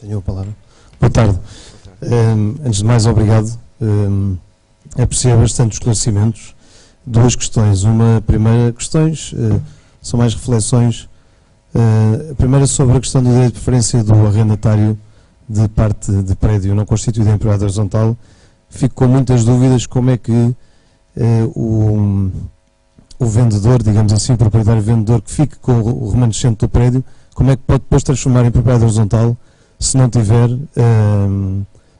Tenho a palavra. Boa tarde. Antes de mais, obrigado. Apreciei bastante os esclarecimentos. Duas questões. Uma primeira, são mais reflexões. A primeira sobre a questão do direito de preferência do arrendatário de parte de prédio não constituído em propriedade horizontal. Fico com muitas dúvidas como é que o vendedor, digamos assim, o proprietário vendedor que fique com o remanescente do prédio, como é que pode depois transformar em propriedade horizontal se não tiver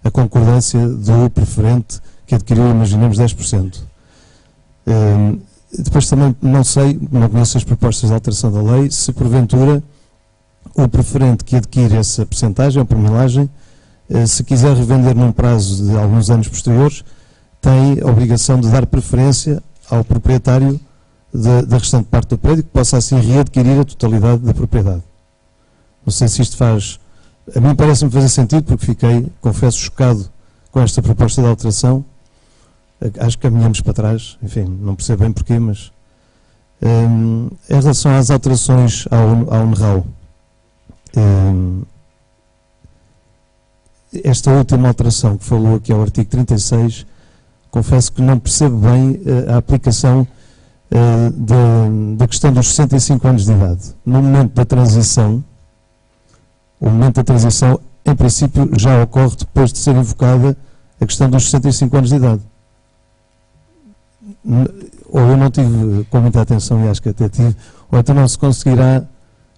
a concordância do preferente que adquiriu, imaginemos, 10%. Depois também não sei, não conheço as propostas de alteração da lei, se porventura o preferente que adquire essa percentagem ou permilagem, se quiser revender num prazo de alguns anos posteriores, tem a obrigação de dar preferência ao proprietário da restante parte do prédio, que possa assim readquirir a totalidade da propriedade. Não sei se isto faz... A mim parece-me fazer sentido, porque fiquei, confesso, chocado com esta proposta de alteração. Acho que caminhamos para trás, enfim, não percebo bem porquê, mas... em relação às alterações ao NRAU, esta última alteração que falou aqui ao artigo 36, confesso que não percebo bem a aplicação da questão dos 65 anos de idade. No momento da transição, o momento da transição, em princípio, já ocorre depois de ser invocada a questão dos 65 anos de idade. Ou eu não tive com muita atenção, e acho que até tive, ou então não se conseguirá,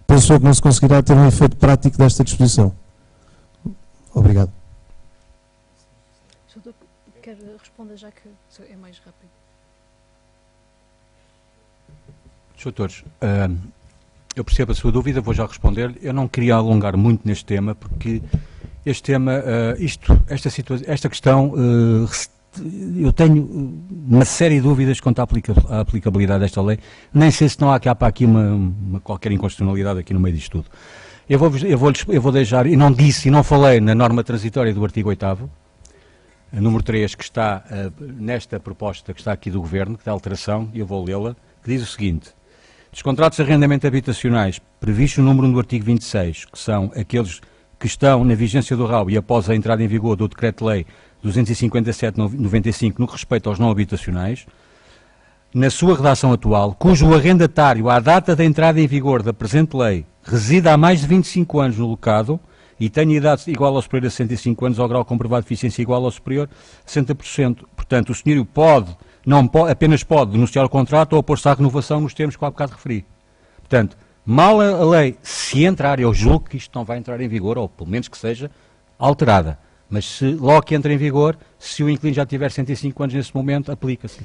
penso que não se conseguirá ter um efeito prático desta disposição. Obrigado. Quero responder já que é mais rápido. Doutores, eu percebo a sua dúvida, vou já responder. Eu não queria alongar muito neste tema, porque este tema, esta questão, eu tenho uma série de dúvidas quanto à aplicabilidade desta lei. Nem sei se não há cá para aqui uma qualquer inconstitucionalidade aqui no meio disto tudo. Eu vou deixar, e não disse, e não falei na norma transitória do artigo 8º, número 3, que está nesta proposta que está aqui do Governo, que dá alteração, e eu vou lê-la, que diz o seguinte: dos contratos de arrendamento habitacionais, previsto o número no artigo 26, que são aqueles que estão na vigência do RAU e após a entrada em vigor do Decreto-Lei 257/95 no que respeita aos não habitacionais, na sua redação atual, cujo arrendatário, à data da entrada em vigor da presente lei, resida há mais de 25 anos no locado e tenha idade igual ou superior a 65 anos ou grau comprovado de eficiência igual ou superior a 60%. Portanto, o senhorio apenas pode denunciar o contrato ou opor-se à renovação nos termos que há bocado referi. Portanto, mal a lei se entrar, eu julgo que isto não vai entrar em vigor, ou pelo menos que seja alterada. Mas se logo que entra em vigor, se o inquilino já tiver 105 anos nesse momento, aplica-se.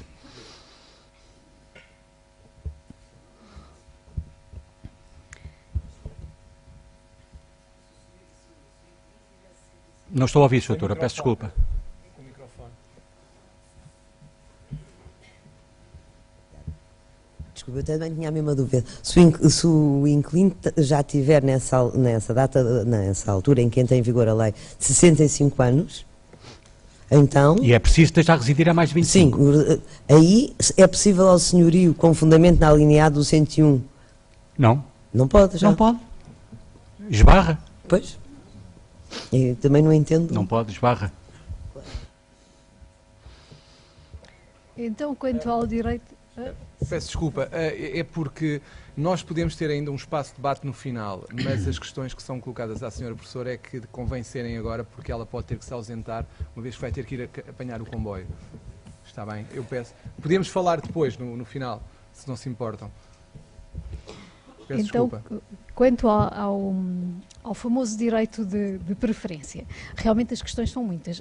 Não estou a ouvir, Sr. Doutor, peço desculpa. Desculpa, eu também tinha a mesma dúvida. Se o inquilino já tiver nessa data, nessa altura em que entra em vigor a lei, 65 anos, então... E é preciso esteja a residir há mais de 25. Sim, aí é possível ao senhorio, com fundamento na alineado do 101? Não. Não pode, já? Não pode. Esbarra. Pois. Eu também não entendo. Não pode, esbarra. Então, quanto ao direito... Peço desculpa, é porque nós podemos ter ainda um espaço de debate no final, mas as questões que são colocadas à senhora professora é que convém serem agora, porque ela pode ter que se ausentar, uma vez que vai ter que ir apanhar o comboio. Está bem? Eu peço. Podemos falar depois, no final, se não se importam. Peço desculpa. Quanto ao famoso direito de preferência, realmente as questões são muitas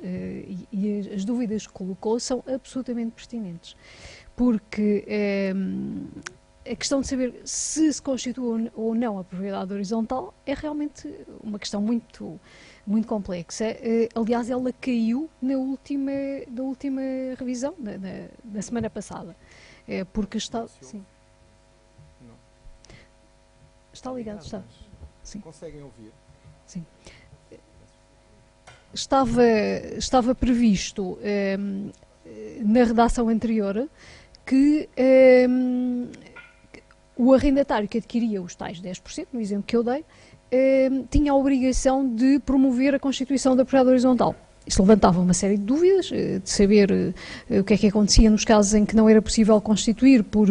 e as dúvidas que colocou são absolutamente pertinentes. Porque a questão de saber se constitui ou não a propriedade horizontal é realmente uma questão muito, muito complexa. Aliás, ela caiu na última revisão, da semana passada. Porque está... Sim. Não. Está ligado, está. Sim. Conseguem ouvir? Sim. Estava previsto na redação anterior que o arrendatário que adquiria os tais 10%, no exemplo que eu dei, tinha a obrigação de promover a constituição da propriedade horizontal. Isto levantava uma série de dúvidas, de saber o que é que acontecia nos casos em que não era possível constituir por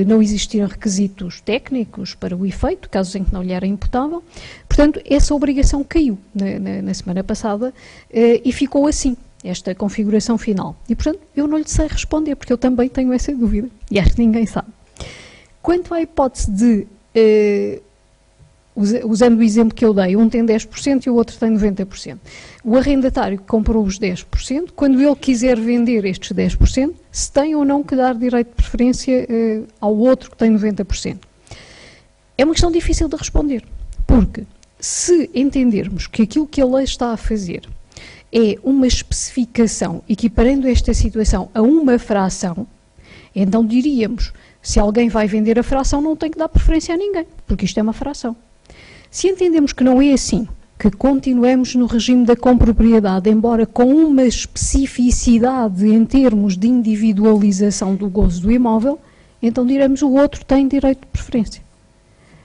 não existirem requisitos técnicos para o efeito, casos em que não lhe era imputável. Portanto, essa obrigação caiu na semana passada e ficou assim, esta configuração final. E, portanto, eu não lhe sei responder, porque eu também tenho essa dúvida, e acho que ninguém sabe. Quanto à hipótese de... usando o exemplo que eu dei, um tem 10% e o outro tem 90%. O arrendatário que comprou os 10%, quando ele quiser vender estes 10%, se tem ou não que dar direito de preferência ao outro que tem 90%. É uma questão difícil de responder, porque se entendermos que aquilo que a lei está a fazer é uma especificação equiparando esta situação a uma fração, então diríamos, se alguém vai vender a fração não tem que dar preferência a ninguém, porque isto é uma fração. Se entendemos que não é assim, que continuamos no regime da compropriedade, embora com uma especificidade em termos de individualização do gozo do imóvel, então diremos o outro tem direito de preferência.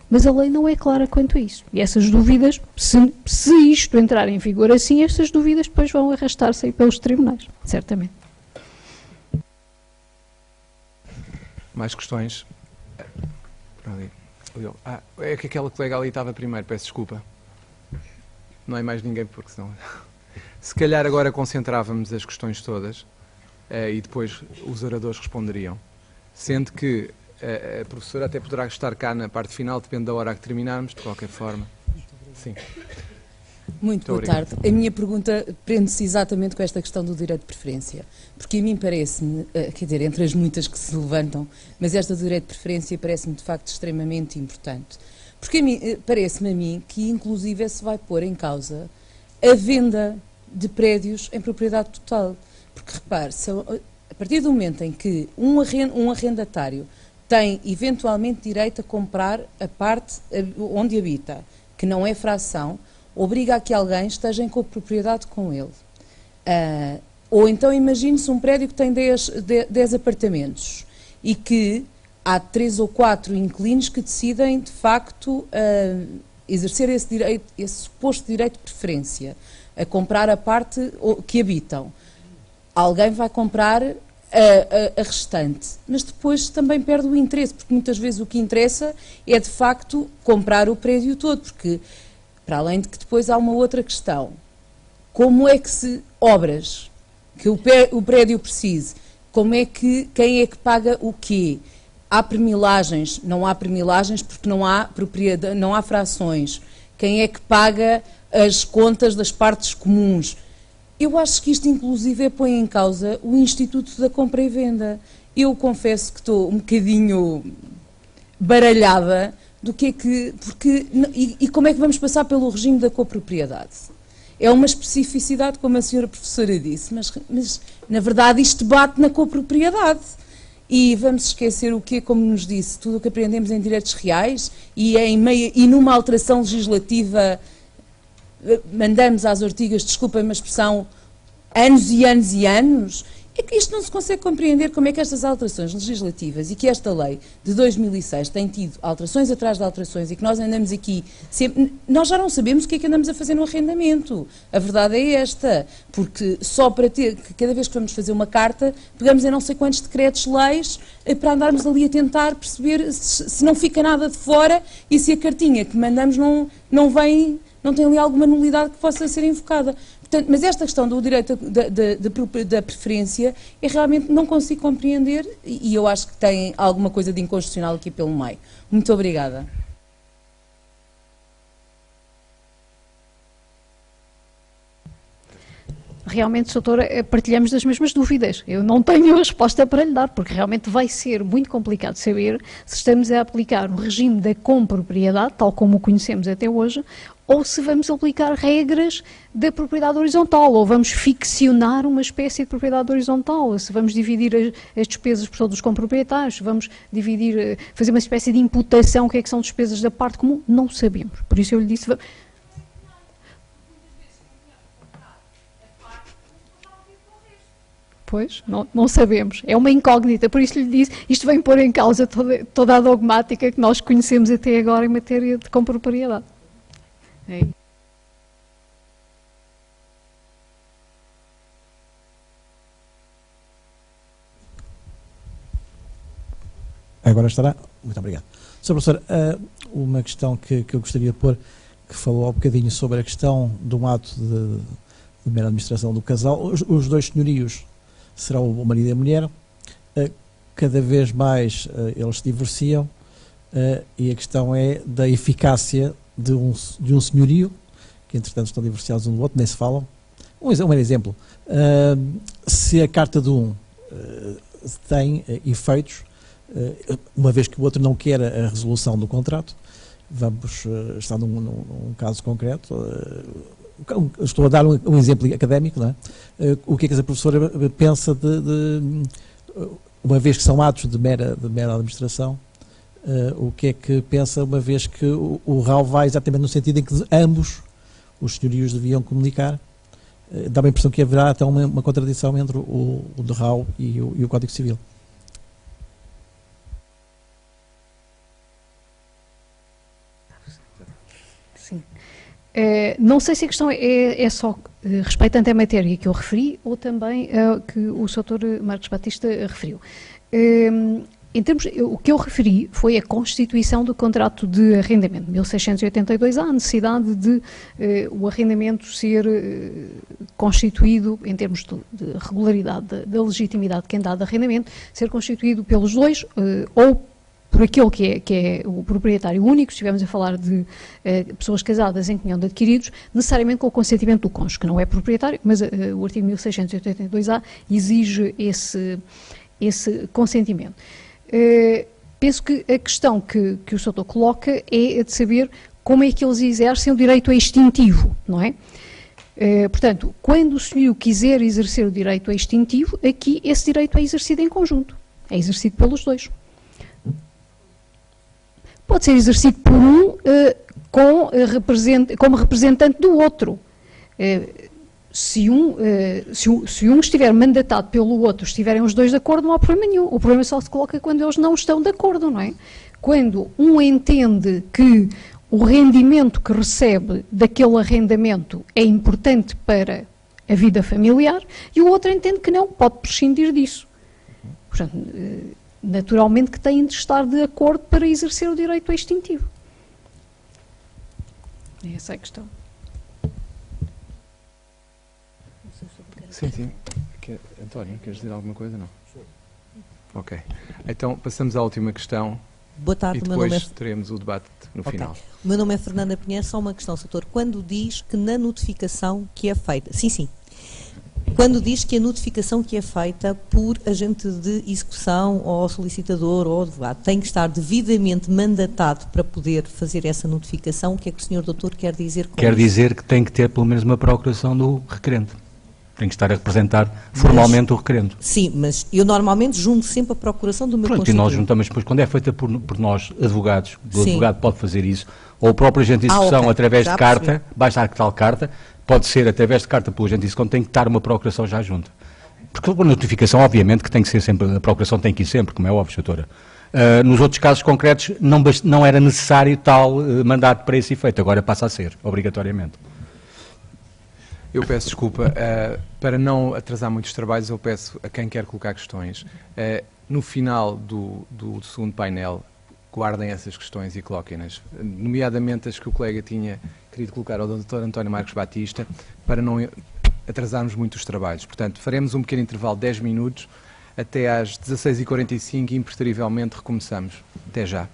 Mas a lei não é clara quanto a isso. E essas dúvidas, se isto entrar em vigor assim, estas dúvidas depois vão arrastar-se aí pelos tribunais, certamente. Mais questões? É que aquela colega ali estava primeiro, peço desculpa. Não é mais ninguém, porque senão... Se calhar agora concentrávamos as questões todas e depois os oradores responderiam. Sendo que a professora até poderá estar cá na parte final, depende da hora a que terminarmos, de qualquer forma. Sim. Muito boa tarde. A minha pergunta prende-se exatamente com esta questão do direito de preferência. Porque a mim parece-me, quer dizer, entre as muitas que se levantam, mas esta do direito de preferência parece-me de facto extremamente importante. Porque parece-me a mim que inclusive se vai pôr em causa a venda de prédios em propriedade total. Porque repare, a partir do momento em que um arrendatário tem eventualmente direito a comprar a parte onde habita, que não é fração, obriga a que alguém esteja em copropriedade com ele. Ou então imagine-se um prédio que tem 10 apartamentos e que há 3 ou 4 inquilinos que decidem, de facto, exercer esse direito, esse suposto direito de preferência, a comprar a parte que habitam. Alguém vai comprar a restante, mas depois também perde o interesse, porque muitas vezes o que interessa é, de facto, comprar o prédio todo, porque, para além de que depois há uma outra questão, como é que se obras que o prédio precise, quem é que paga o quê? Há premilagens, não há premilagens porque não há propriedade, não há frações. Quem é que paga as contas das partes comuns? Eu acho que isto, inclusive, põe em causa o Instituto da Compra e Venda. Eu confesso que estou um bocadinho baralhada do que é que... E como é que vamos passar pelo regime da copropriedade? É uma especificidade, como a senhora professora disse, mas na verdade isto bate na copropriedade. E vamos esquecer o quê, como nos disse, tudo o que aprendemos em direitos reais e numa alteração legislativa mandamos às ortigas, desculpem uma expressão, anos e anos e anos. É que isto não se consegue compreender como é que estas alterações legislativas e que esta lei de 2006 tem tido alterações atrás de alterações e que nós andamos aqui sempre... Nós já não sabemos o que é que andamos a fazer no arrendamento. A verdade é esta, porque só para ter... Cada vez que vamos fazer uma carta, pegamos em não sei quantos decretos-leis para andarmos ali a tentar perceber se não fica nada de fora e se a cartinha que mandamos não tem ali alguma nulidade que possa ser invocada. Portanto, mas esta questão do direito da preferência, eu realmente não consigo compreender e eu acho que tem alguma coisa de inconstitucional aqui pelo meio. Muito obrigada. Realmente, doutora, partilhamos das mesmas dúvidas. Eu não tenho a resposta para lhe dar, porque realmente vai ser muito complicado saber se estamos a aplicar o regime da compropriedade, tal como o conhecemos até hoje, ou se vamos aplicar regras da propriedade horizontal, ou vamos ficcionar uma espécie de propriedade horizontal, ou se vamos dividir as despesas por todos os comproprietários, se vamos dividir, fazer uma espécie de imputação, o que é que são despesas da parte comum, não sabemos. Por isso eu lhe disse... Pois, não sabemos. É uma incógnita, por isso lhe disse, isto vem pôr em causa toda a dogmática que nós conhecemos até agora em matéria de compropriedade. Agora estará. Muito obrigado. Sr. Professor, uma questão que eu gostaria de pôr, que falou há um bocadinho sobre a questão do ato de mera administração do casal. Os dois senhorios serão o marido e a mulher. Cada vez mais eles se divorciam e a questão é da eficácia de um senhorio, que entretanto estão divorciados um do outro, nem se falam. Um exemplo. Se a carta de um tem efeitos, uma vez que o outro não quer a resolução do contrato, vamos estar num caso concreto, estou a dar um exemplo académico, não é? O que é que a professora pensa uma vez que são atos de mera administração, o que é que pensa uma vez que o RAU vai exatamente no sentido em que ambos os senhorios deviam comunicar? Dá-me a impressão que haverá até uma contradição entre o de RAU e o Código Civil. Sim. Não sei se a questão é só respeitante à matéria que eu referi ou também que o Sr. Marcos Batista referiu. Em termos, o que eu referi foi a constituição do contrato de arrendamento. 1682 há a necessidade de o arrendamento ser constituído, em termos de regularidade, da legitimidade de quem dá de arrendamento, ser constituído pelos dois ou por aquele que é o proprietário único. Se estivermos a falar de pessoas casadas em comunhão de adquiridos, necessariamente com o consentimento do cônjuge, que não é proprietário, mas o artigo 1682-A exige esse consentimento. Penso que a questão que o Sr. coloca é a de saber como é que eles exercem o direito extintivo, não é? Portanto, quando o senhor quiser exercer o direito extintivo, aqui esse direito é exercido em conjunto, é exercido pelos dois. Pode ser exercido por um como representante do outro. Se um estiver mandatado pelo outro, estiverem os dois de acordo, não há problema nenhum. O problema só se coloca quando eles não estão de acordo, não é? Quando um entende que o rendimento que recebe daquele arrendamento é importante para a vida familiar e o outro entende que não, pode prescindir disso. Portanto, naturalmente que têm de estar de acordo para exercer o direito extintivo. Essa é a questão. Sim. António, queres dizer alguma coisa? Não? Ok. Então, passamos à última questão. Boa tarde, e depois teremos o debate no final. O meu nome é Fernanda Pinheiro, só uma questão, Sr. Quando diz que na notificação que é feita... Sim. Quando diz que a notificação que é feita por agente de execução ou solicitador ou advogado tem que estar devidamente mandatado para poder fazer essa notificação, o que é que o Sr. Doutor quer dizer com isso? Quer dizer que tem que ter pelo menos uma procuração do requerente. Tem que estar a representar formalmente o requerente. Sim, mas eu normalmente junto sempre a procuração do meu constituinte. E nós juntamos depois, quando é feita por nós, advogados, o advogado pode fazer isso, ou o próprio agente de execução através de carta, basta a tal carta, pode ser através de carta pelo agente de execução, tem que estar uma procuração já junto. Porque a notificação, obviamente, que tem que ser sempre, a procuração tem que ir sempre, como é óbvio, doutora. Nos outros casos concretos, não era necessário tal mandato para esse efeito, agora passa a ser, obrigatoriamente. Eu peço desculpa, para não atrasar muitos trabalhos, eu peço a quem quer colocar questões, no final do segundo painel, guardem essas questões e coloquem-nas, nomeadamente as que o colega tinha querido colocar ao Dr. António Marcos Batista, para não atrasarmos muito os trabalhos. Portanto, faremos um pequeno intervalo de 10 minutos, até às 16h45 e, imposterivelmente, recomeçamos. Até já.